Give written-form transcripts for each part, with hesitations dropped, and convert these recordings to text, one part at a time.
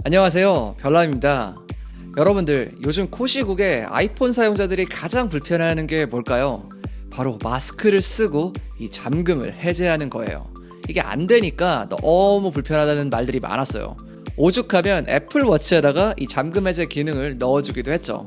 안녕하세요, 별남입니다. 여러분들, 요즘 코시국에 아이폰 사용자들이 가장 불편해하는 게 뭘까요? 바로 마스크를 쓰고 이 잠금을 해제하는 거예요. 이게 안 되니까 너무 불편하다는 말들이 많았어요. 오죽하면 애플워치에다가 이 잠금 해제 기능을 넣어주기도 했죠.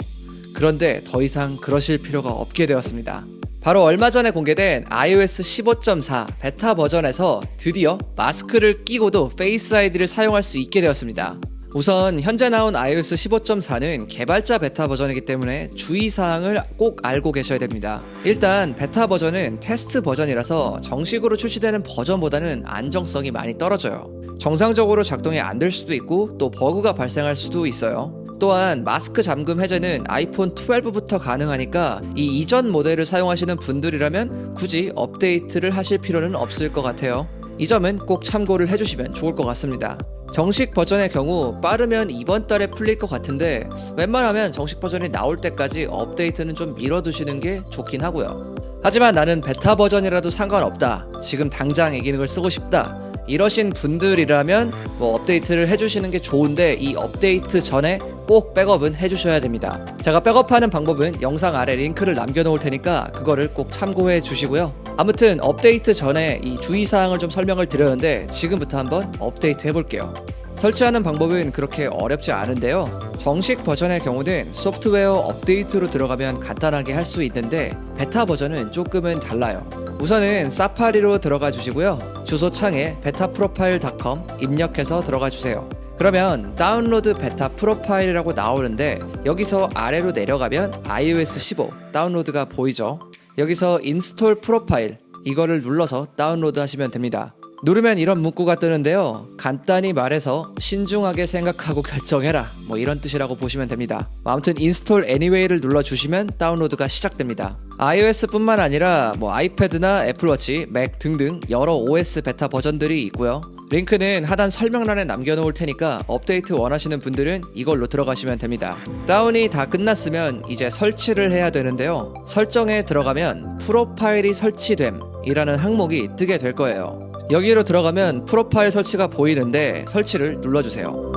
그런데 더 이상 그러실 필요가 없게 되었습니다. 바로 얼마 전에 공개된 iOS 15.4 베타 버전에서 드디어 마스크를 끼고도 페이스 아이디를 사용할 수 있게 되었습니다. 우선 현재 나온 iOS 15.4는 개발자 베타 버전이기 때문에 주의사항을 꼭 알고 계셔야 됩니다. 일단 베타 버전은 테스트 버전이라서 정식으로 출시되는 버전보다는 안정성이 많이 떨어져요. 정상적으로 작동이 안 될 수도 있고 또 버그가 발생할 수도 있어요. 또한 마스크 잠금 해제는 아이폰 12부터 가능하니까 이 이전 모델을 사용하시는 분들이라면 굳이 업데이트를 하실 필요는 없을 것 같아요. 이 점은 꼭 참고를 해주시면 좋을 것 같습니다. 정식 버전의 경우 빠르면 이번 달에 풀릴 것 같은데 웬만하면 정식 버전이 나올 때까지 업데이트는 좀 미뤄두시는 게 좋긴 하고요. 하지만 나는 베타 버전이라도 상관없다, 지금 당장 이 기능을 쓰고 싶다, 이러신 분들이라면 업데이트를 해주시는 게 좋은데 이 업데이트 전에 꼭 백업은 해주셔야 됩니다. 제가 백업하는 방법은 영상 아래 링크를 남겨놓을 테니까 그거를 꼭 참고해 주시고요. 아무튼 업데이트 전에 이 주의사항을 좀 설명을 드렸는데 지금부터 한번 업데이트 해볼게요. 설치하는 방법은 그렇게 어렵지 않은데요. 정식 버전의 경우는 소프트웨어 업데이트로 들어가면 간단하게 할 수 있는데 베타 버전은 조금은 달라요. 우선은 사파리로 들어가 주시고요. 주소창에 betaprofile.com 입력해서 들어가 주세요. 그러면 다운로드 베타 프로파일이라고 나오는데 여기서 아래로 내려가면 iOS 15 다운로드가 보이죠? 여기서 인스톨 프로파일 이거를 눌러서 다운로드 하시면 됩니다. 누르면 이런 문구가 뜨는데요. 간단히 말해서 신중하게 생각하고 결정해라, 이런 뜻이라고 보시면 됩니다. 아무튼 인스톨 애니웨이를 눌러주시면 다운로드가 시작됩니다. iOS뿐만 아니라 아이패드나 애플워치, 맥 등등 여러 OS 베타 버전들이 있고요. 링크는 하단 설명란에 남겨놓을 테니까 업데이트 원하시는 분들은 이걸로 들어가시면 됩니다. 다운이 다 끝났으면 이제 설치를 해야 되는데요. 설정에 들어가면 프로파일이 설치됨 이라는 항목이 뜨게 될 거예요. 여기로 들어가면 프로파일 설치가 보이는데 설치를 눌러주세요.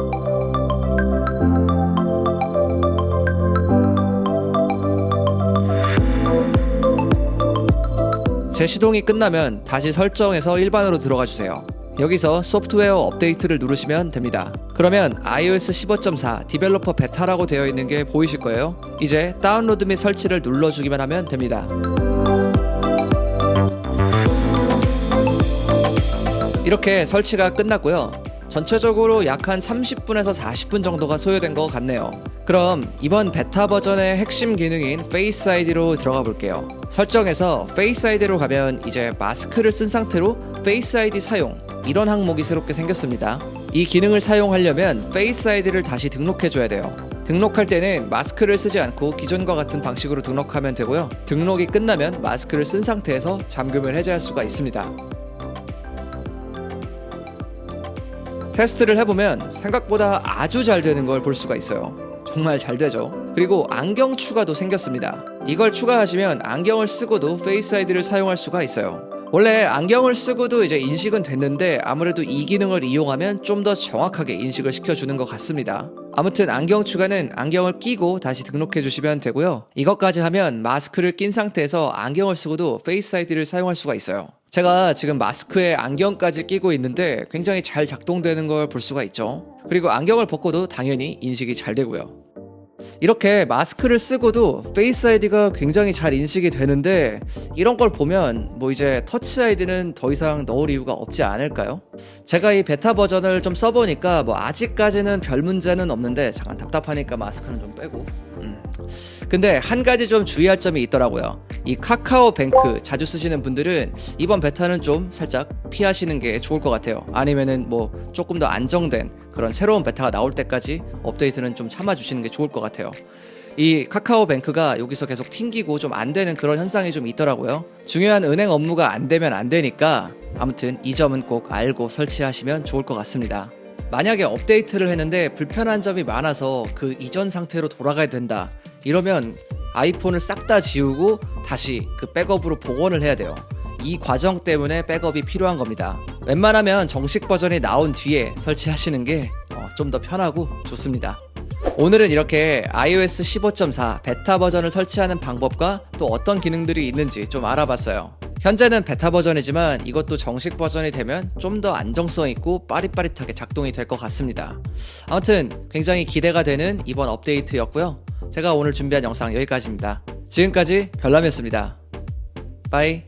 재시동이 끝나면 다시 설정에서 일반으로 들어가 주세요. 여기서 소프트웨어 업데이트를 누르시면 됩니다. 그러면 iOS 15.4 디벨로퍼 베타라고 되어 있는 게 보이실 거예요. 이제 다운로드 및 설치를 눌러주기만 하면 됩니다. 이렇게 설치가 끝났고요. 전체적으로 약 한 30분에서 40분 정도가 소요된 것 같네요. 그럼 이번 베타 버전의 핵심 기능인 페이스 아이디로 들어가 볼게요. 설정에서 페이스 아이디로 가면 이제 마스크를 쓴 상태로 페이스 아이디 사용 이런 항목이 새롭게 생겼습니다. 이 기능을 사용하려면 페이스 아이디를 다시 등록해줘야 돼요. 등록할 때는 마스크를 쓰지 않고 기존과 같은 방식으로 등록하면 되고요. 등록이 끝나면 마스크를 쓴 상태에서 잠금을 해제할 수가 있습니다. 테스트를 해보면 생각보다 아주 잘 되는 걸 볼 수가 있어요. 정말 잘 되죠. 그리고 안경 추가도 생겼습니다. 이걸 추가하시면 안경을 쓰고도 페이스 아이디를 사용할 수가 있어요. 원래 안경을 쓰고도 이제 인식은 됐는데 아무래도 이 기능을 이용하면 좀 더 정확하게 인식을 시켜주는 것 같습니다. 아무튼 안경 추가는 안경을 끼고 다시 등록해 주시면 되고요. 이것까지 하면 마스크를 낀 상태에서 안경을 쓰고도 페이스 아이디를 사용할 수가 있어요. 제가 지금 마스크에 안경까지 끼고 있는데 굉장히 잘 작동되는 걸 볼 수가 있죠. 그리고 안경을 벗고도 당연히 인식이 잘 되고요. 이렇게 마스크를 쓰고도 페이스 아이디가 굉장히 잘 인식이 되는데 이런 걸 보면 이제 터치 아이디는 더 이상 넣을 이유가 없지 않을까요? 제가 이 베타 버전을 좀 써보니까 아직까지는 별 문제는 없는데 잠깐 답답하니까 마스크는 좀 빼고 근데 한 가지 좀 주의할 점이 있더라고요. 이 카카오뱅크 자주 쓰시는 분들은 이번 베타는 좀 살짝 피하시는 게 좋을 것 같아요. 아니면은 조금 더 안정된 그런 새로운 베타가 나올 때까지 업데이트는 좀 참아주시는 게 좋을 것 같아요. 이 카카오뱅크가 여기서 계속 튕기고 좀 안 되는 그런 현상이 좀 있더라고요. 중요한 은행 업무가 안 되면 안 되니까 아무튼 이 점은 꼭 알고 설치하시면 좋을 것 같습니다. 만약에 업데이트를 했는데 불편한 점이 많아서 그 이전 상태로 돌아가야 된다, 이러면 아이폰을 싹 다 지우고 다시 그 백업으로 복원을 해야 돼요. 이 과정 때문에 백업이 필요한 겁니다. 웬만하면 정식 버전이 나온 뒤에 설치하시는 게 좀 더 편하고 좋습니다. 오늘은 이렇게 iOS 15.4 베타 버전을 설치하는 방법과 또 어떤 기능들이 있는지 좀 알아봤어요. 현재는 베타 버전이지만 이것도 정식 버전이 되면 좀 더 안정성 있고 빠릿빠릿하게 작동이 될 것 같습니다. 아무튼 굉장히 기대가 되는 이번 업데이트였고요. 제가 오늘 준비한 영상 여기까지입니다. 지금까지 별남이었습니다. 빠이.